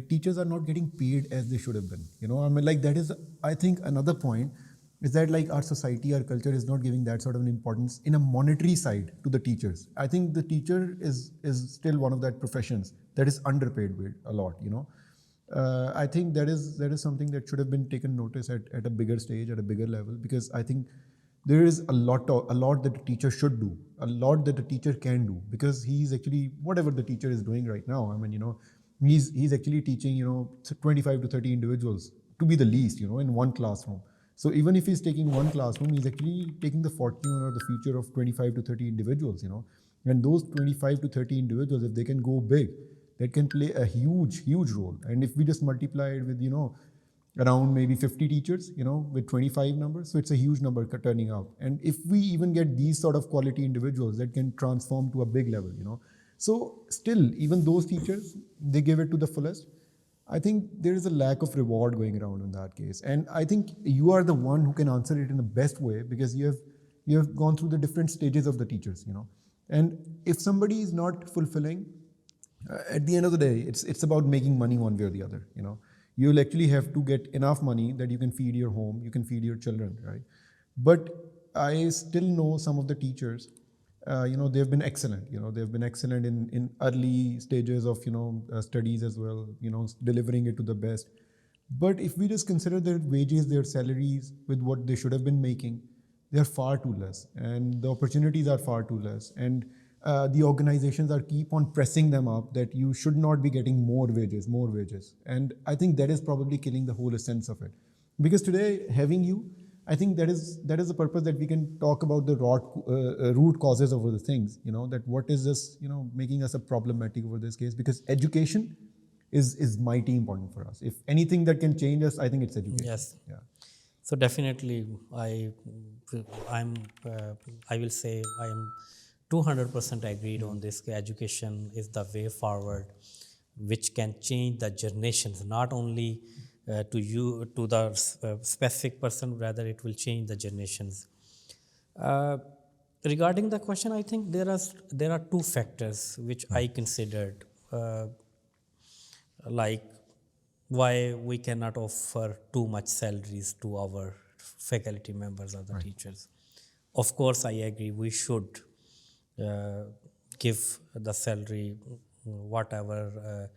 Like teachers are not getting paid as they should have been. Like that is, I think, another point is that like our society, our culture is not giving that sort of an importance in a monetary side to the teachers. I think the teacher is still one of that professions that is underpaid with a lot. I think that is something that should have been taken notice at a bigger stage, at a bigger level, because I think there is a lot that the teacher should do, a lot that the teacher can do, because he's actually, whatever the teacher is doing right now, I mean, he's actually teaching 25 to 30 individuals to be the least, in one classroom. So even if he's taking one classroom, he's actually taking the fortune or the future of 25 to 30 individuals, and those 25 to 30 individuals, if they can go big, that can play a huge role. And if we just multiply it with around maybe 50 teachers, with 25 numbers, so it's a huge number turning out. And if we even get these sort of quality individuals that can transform to a big level, so still, even those teachers, they give it to the fullest. I think there is a lack of reward going around in that case. And I think you are the one who can answer it in the best way, because you have gone through the different stages of the teachers, And if somebody is not fulfilling, at the end of the day, it's about making money one way or the other, You'll actually have to get enough money that you can feed your home, you can feed your children, right? But I still know some of the teachers, they've been excellent. They've been excellent in early stages of, studies as well, delivering it to the best. But if we just consider their wages, their salaries with what they should have been making, they're far too less, and the opportunities are far too less. And the organizations are keep on pressing them up that you should not be getting more wages. And I think that is probably killing the whole essence of it. Because today, having you, I think that is the purpose, that we can talk about the root causes over the things, that what is this, making us a problematic over this case. Because education is mighty important for us. If anything that can change us, I think it's education. Yes. Yeah. So definitely, I will say I am 200% agreed on this. Education is the way forward, which can change the generations, not only to the specific person, rather it will change the generations. Regarding the question, I think there are two factors which I considered, like why we cannot offer too much salaries to our faculty members or the teachers. Of course, I agree, we should give the salary whatever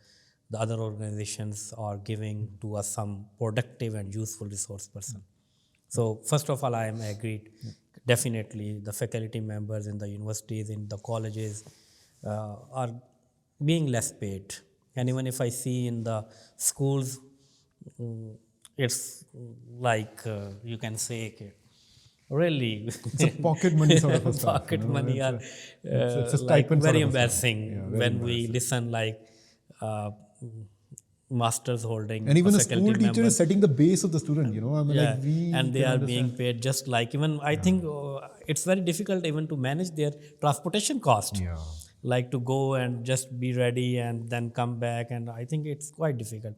the other organizations are giving to us, some productive and useful resource person. So first of all, I am agreed. Definitely, the faculty members in the universities, in the colleges are being less paid. And even if I see in the schools, it's like you can say, really, it's a pocket money sort of a stuff. Pocket money are it's a like stipend very sort of a embarrassing stuff. when we listen like masters holding, and even a faculty school teacher member. is setting the base of the student. I mean, Yeah, like we and they can are understand. being paid just like, even I think it's very difficult even to manage their transportation cost. Yeah. Like to go and just be ready and then come back, and I think it's quite difficult.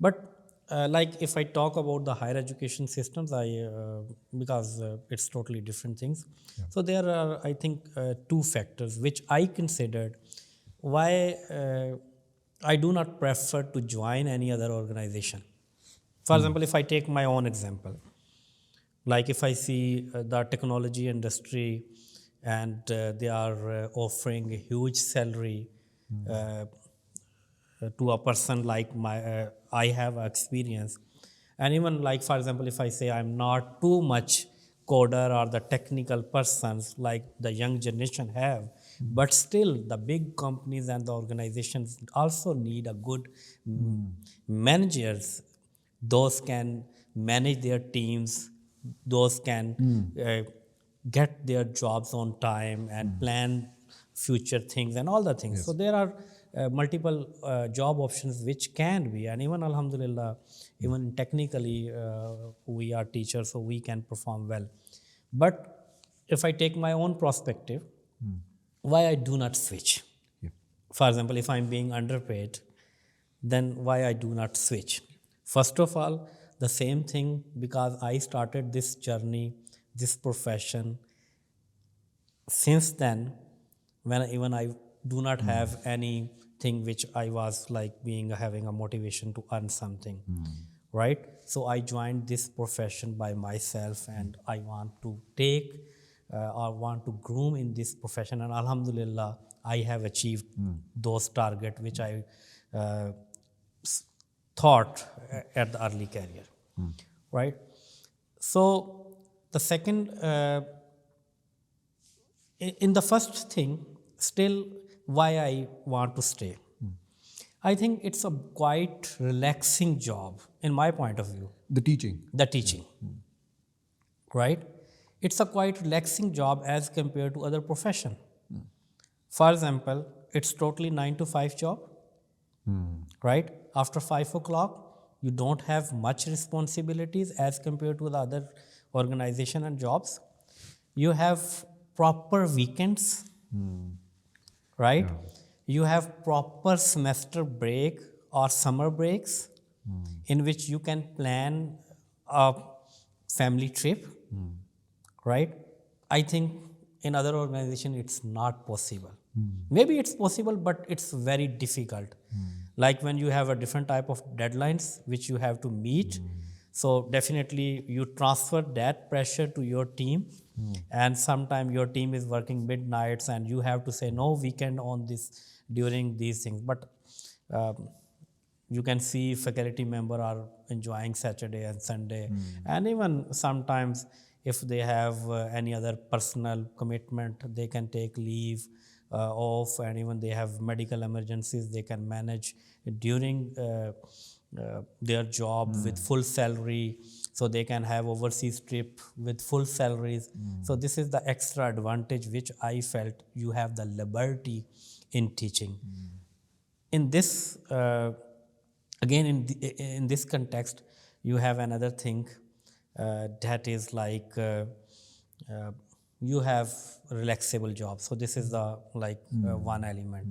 But like if I talk about the higher education systems, because it's totally different things. So there are, I think, two factors which I considered why I do not prefer to join any other organization. For example, if I take my own example, like if I see the technology industry and they are offering a huge salary to a person like I have experience. And even like, for example, if I say I'm not too much coder or the technical persons like the young generation have, but still the big companies and the organizations also need a good managers. Those can manage their teams, those can get their jobs on time and plan future things and all the things. So there are multiple job options which can be, and even alhamdulillah, even technically we are teachers, so we can perform well. But if I take my own perspective, why I do not switch? For example, if I'm being underpaid, then why I do not switch? First of all, the same thing, because I started this journey, this profession. Since then, when even I do not have any thing which I was like being having a motivation to earn something, right? So I joined this profession by myself, and I want to take or want to groom in this profession, and Alhamdulillah, I have achieved those targets which I uh, thought at the early career, right? So the second, in the first thing, still why I want to stay. I think it's a quite relaxing job in my point of view, The teaching. the teaching, right? It's a quite relaxing job as compared to other profession. For example, it's totally 9 to 5 job, right? After 5 o'clock, you don't have much responsibilities as compared to the other organization and jobs. You have proper weekends, right? You have proper semester break or summer breaks in which you can plan a family trip, right? I think in other organization it's not possible. Maybe it's possible, but it's very difficult. Like when you have a different type of deadlines which you have to meet, so definitely you transfer that pressure to your team, and sometimes your team is working midnights and you have to say no weekend on this during these things. But you can see faculty member are enjoying Saturday and Sunday, and even sometimes if they have any other personal commitment, they can take leave off, and even they have medical emergencies, they can manage during their job with full salary, so they can have overseas trip with full salaries. So this is the extra advantage which I felt you have the liberty in teaching. In this again in this context, you have another thing that is like you have relaxable job. So this is the like one element.